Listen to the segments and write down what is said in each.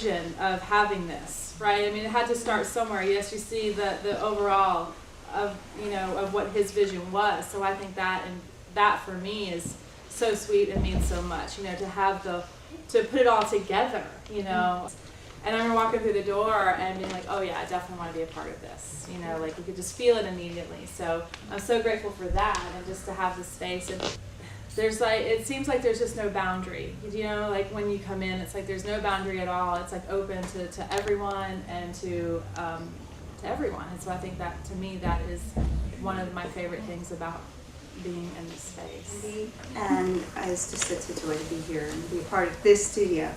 vision of having this, right? I mean, it had to start somewhere. Yes, you see the overall of, you know, of what his vision was. So I think that for me is so sweet and means so much, you know, to put it all together, you know. And I remember walking through the door and being like, oh yeah, I definitely want to be a part of this, you know, like you could just feel it immediately. So I'm so grateful for that, and just to have this space. And there's like, it seems like there's just no boundary, you know, like when you come in, it's like there's no boundary at all. It's like open to everyone and to everyone. And so I think that, to me, that is one of my favorite things about being in this space. And it's just such a joy to be here and be a part of this studio.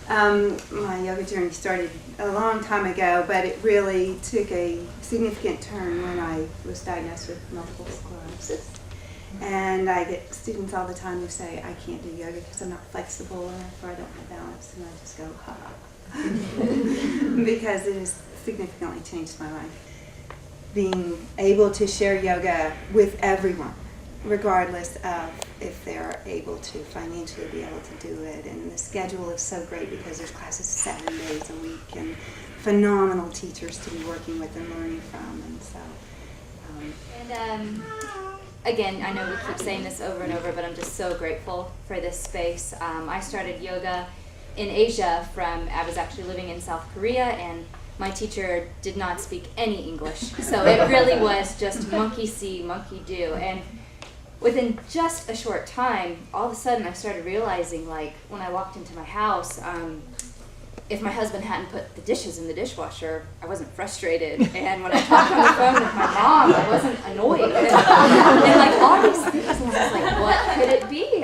My yoga journey started a long time ago, but it really took a significant turn when I was diagnosed with multiple sclerosis. And I get students all the time who say, I can't do yoga because I'm not flexible enough or I don't have balance. And I just go, ha. Because it has significantly changed my life. Being able to share yoga with everyone, regardless of if they're able to financially be able to do it. And the schedule is so great because there's classes 7 days a week and phenomenal teachers to be working with and learning from. And so, again, I know we keep saying this over and over, but I'm just so grateful for this space. I started yoga in Asia I was actually living in South Korea, and my teacher did not speak any English. So it really was just monkey see, monkey do. And within just a short time, all of a sudden I started realizing, like, when I walked into my house, if my husband hadn't put the dishes in the dishwasher, I wasn't frustrated. And when I talked on the phone with my mom, I wasn't annoyed. And like all these things, and I was like, what could it be?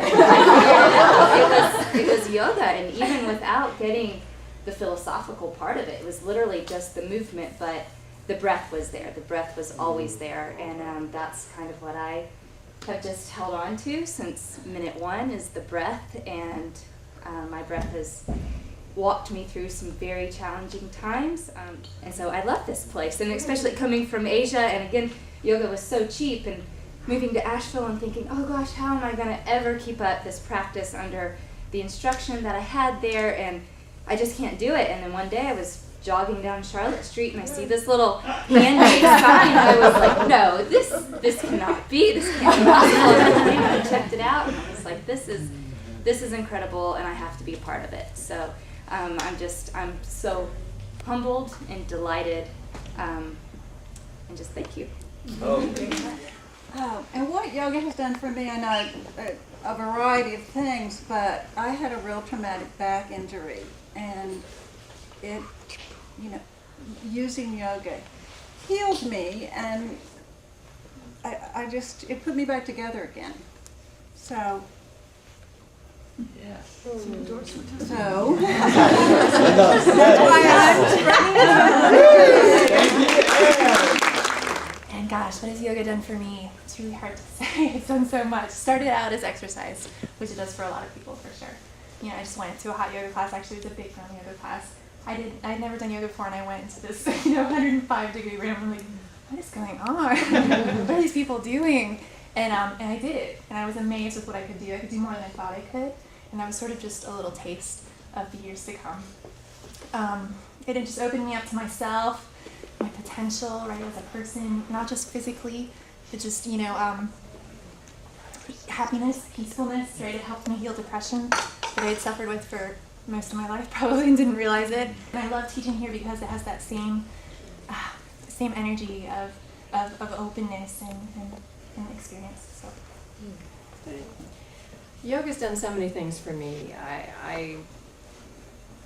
It was yoga, and even without getting the philosophical part of it, it was literally just the movement, but the breath was there. The breath was always there, and that's kind of what I have just held on to since minute one, is the breath. And my breath has walked me through some very challenging times, and so I love this place. And especially coming from Asia, and again, yoga was so cheap, and moving to Asheville and thinking, oh gosh, how am I going to ever keep up this practice under the instruction that I had there, and I just can't do it. And then one day I was jogging down Charlotte Street and I see this little handmade sign, and I was like, no, this cannot be, this can't be possible. And I checked it out, and I was like, this is incredible, and I have to be a part of it. So I'm so humbled and delighted, and just thank you. And what yoga has done for me, I know a variety of things, but I had a real traumatic back injury, and it, you know, using yoga healed me, and it put me back together again. So. Yeah. So that's why I'm spreading. And gosh, what has yoga done for me? It's really hard to say. It's done so much. Started out as exercise, which it does for a lot of people for sure. You know, I just went to a hot yoga class. Actually, it was a big round yoga class. I'd never done yoga before, and I went into this 105-degree room. I'm like, what is going on? What are these people doing? And I did it, and I was amazed with what I could do. I could do more than I thought I could, and that was sort of just a little taste of the years to come. It had just opened me up to myself, my potential, right, as a person, not just physically, but just, happiness, peacefulness, right? It helped me heal depression that I had suffered with for most of my life, probably, and didn't realize it. And I love teaching here because it has that same energy of openness and experience. So. Yoga's done so many things for me.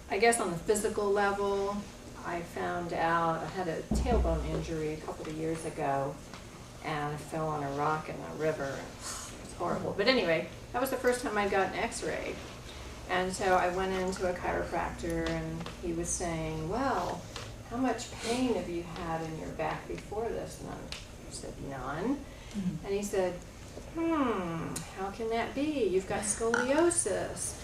I guess on the physical level, I found out I had a tailbone injury a couple of years ago, and I fell on a rock in a river. It was horrible. But anyway, that was the first time I'd got an x-ray. And so I went into a chiropractor, and he was saying, well, how much pain have you had in your back before this? And I said, none. Mm-hmm. And he said, how can that be? You've got scoliosis,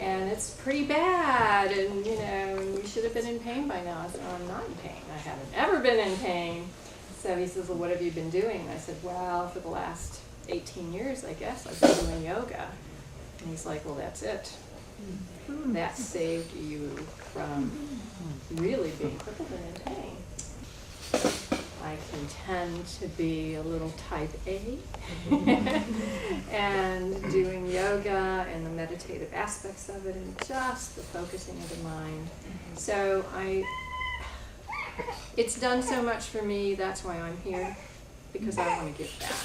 and it's pretty bad, and you should have been in pain by now. I said, I'm not in pain. I haven't ever been in pain. So he says, well, what have you been doing? And I said, well, for the last 18 years, I guess, I've been doing yoga. And he's like, well, that's it. that saved you from really being crippled and in pain. I can tend to be a little type A, and doing yoga and the meditative aspects of it and just the focusing of the mind. So it's done so much for me, that's why I'm here, because I want to give back.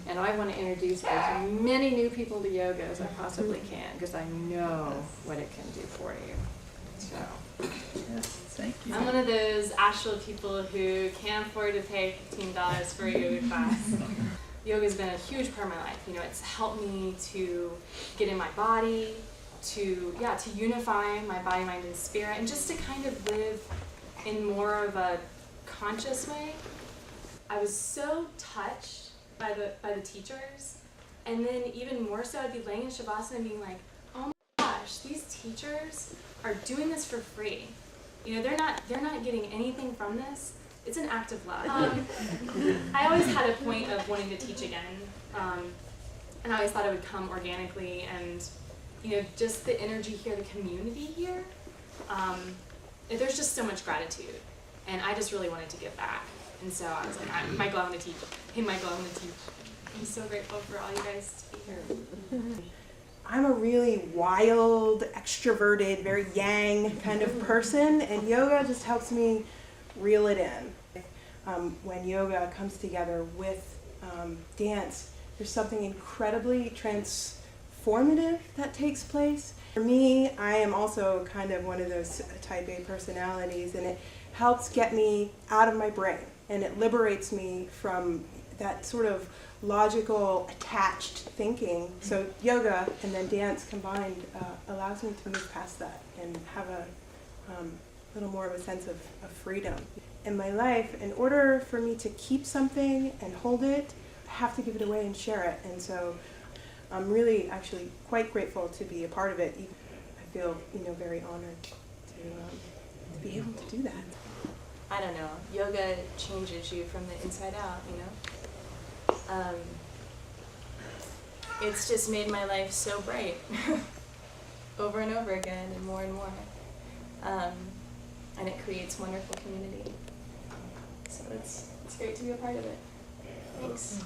And I want to introduce as many new people to yoga as I possibly can, because I know what it can do for you. So. Thank you. I'm one of those Asheville people who can't afford to pay $15 for a yoga class. Yoga's been a huge part of my life. You know, it's helped me to get in my body, to unify my body, mind, and spirit, and just to kind of live in more of a conscious way. I was so touched by the teachers, and then even more so, I'd be laying in Shavasana and being like, oh my gosh, these teachers are doing this for free. You know, they're not getting anything from this. It's an act of love. I always had a point of wanting to teach again, and I always thought it would come organically. And you know, just the energy here, the community here. There's just so much gratitude, and I just really wanted to give back. And so I was like, Michael, I want to teach. Hey, Michael, I want to teach. I'm so grateful for all you guys to be here. I'm a really wild, extroverted, very yang kind of person, and yoga just helps me reel it in. When yoga comes together with dance, there's something incredibly transformative that takes place. For me, I am also kind of one of those type A personalities, and it helps get me out of my brain, and it liberates me from that sort of logical, attached thinking. So yoga and then dance combined allows me to move past that and have a little more of a sense of freedom. In my life, in order for me to keep something and hold it, I have to give it away and share it. And so I'm really actually quite grateful to be a part of it. I feel, you know, very honored to be able to do that. I don't know. Yoga changes you from the inside out, you know? It's just made my life so bright over and over again and more. And it creates wonderful community. So it's great to be a part of it. Thanks.